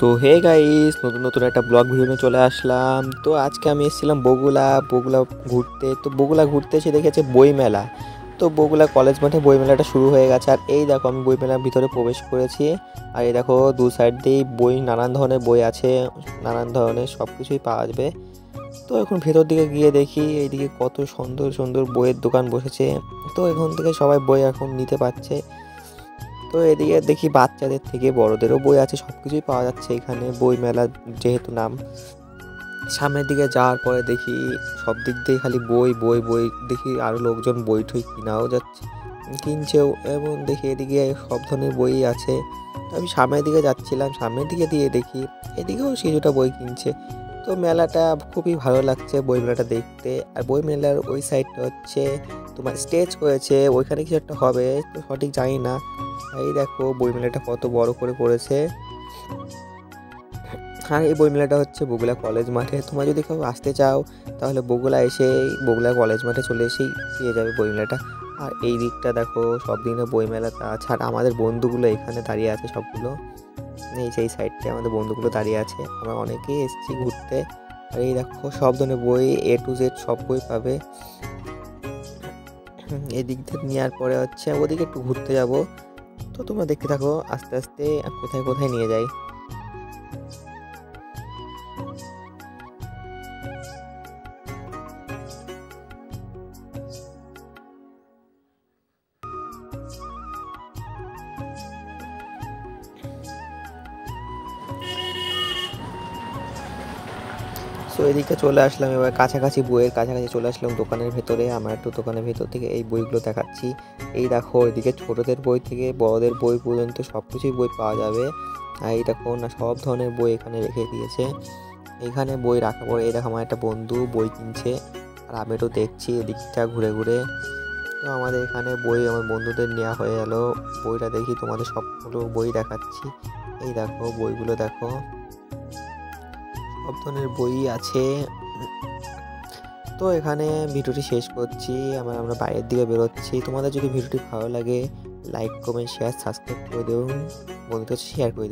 So hey guys, নতুন নতুন একটা ব্লগ ভিডিও নিয়ে চলে আসলাম। তো আজকে আমি এসেছিলাম বগুলা ঘুরতে। তো বগুলা ঘুরতে এসে দেখেছে বই মেলা। তো বগুলা কলেজ মাঠে বই মেলাটা শুরু হয়ে গেছে। আর এই দেখো আমি বই মেলার ভিতরে প্রবেশ করেছি। আর এই দেখো দু সাইড দিয়েই বই, নানান ধরনের বই আছে, নানান ধরনের সব কিছুই পাওয়া যাবে। তো এখন ভেতর দিকে গিয়ে দেখি এইদিকে কত সুন্দর সুন্দর বইয়ের দোকান বসেছে। তো এখান থেকে সবাই বই এখন নিতে পারছে। তো এদিকে দেখি বাচ্চাদের থেকে বড়দেরও বই আছে, সব কিছুই পাওয়া যাচ্ছে এখানে বই মেলা যেহেতু নাম। সামনের দিকে যাওয়ার পরে দেখি সব দিক দিয়ে খালি বই বই বই, দেখি আরও লোকজন বই ঠই কিনাও যাচ্ছে, কিনছেও। এবং দেখি এদিকে সব ধরনের বই আছে। তো আমি সামনের দিকে যাচ্ছিলাম, সামনের দিকে দিয়ে দেখি এদিকেও কিছুটা বই কিনছে। তো মেলাটা খুবই ভালো লাগছে বই মেলাটা দেখতে। আর বই মেলার ওই সাইডটা হচ্ছে তোমার স্টেজ করেছে, ওইখানে কিছু একটা হবে, তো সঠিক জানি না। এই দেখো বই মেলাটা কত বড় করে করেছে। আর এই বই মেলাটা হচ্ছে বগুলা কলেজ মাঠে। তোমরা যদি কেউ আসতে চাও তাহলে বগুলা এসে বগুলা কলেজ মাঠে চলে এসেই পেয়ে যাবে বই মেলাটা। আর এই দিকটা দেখো সব দিনে বই মেলাটা আছে। আর আমাদের বন্ধুগুলো এখানে দাঁড়িয়ে আছে সবগুলো, এই সেই সাইডটায় আমাদের বন্ধুগুলো দাঁড়িয়ে আছে। আমরা অনেকেই এসেছি ঘুরতে। আর এই দেখো সব ধরনের বই A to Z সব বই পাবে। এই দিক থেকে নেওয়ার পরে হচ্ছে ওদিকে একটু ঘুরতে যাব। তো তোমরা দেখতে থাকো আস্তে আস্তে কোথায় কোথায় নিয়ে যাই। সো এদিকে চলে আসলাম, এবার কাছাকাছি বইয়ের কাছাকাছি চলে আসলাম দোকানের ভেতরে। আমরা একটু দোকানের ভেতর থেকে এই বইগুলো দেখাচ্ছি। এই দেখো এদিকে ছোটদের বই থেকে বড়দের বই পর্যন্ত সব কিছুই বই পাওয়া যাবে। আর এই দেখো না সব ধরনের বই এখানে রেখে দিয়েছে। এখানে বই রাখা পরে এই দেখো আমার একটা বন্ধু বই কিনছে, আর আমি একটু দেখছি এদিকটা ঘুরে ঘুরে। তো আমাদের এখানে বই আমার বন্ধুদের নেওয়া হয়ে গেল। বইটা দেখি তোমাদের সবগুলো বই দেখাচ্ছি। এই দেখো বইগুলো দেখো, সব ধরনের বই আছে। তো এখানে ভিডিওটি শেষ করছি। আমরা বাইরের দিকে বেরোচ্ছি। তোমাদের যদি ভিডিওটি ভালো লাগে লাইক কমেন্ট শেয়ার সাবস্ক্রাইব করে দেবেন, বন্ধুদের শেয়ার করে দেবেন।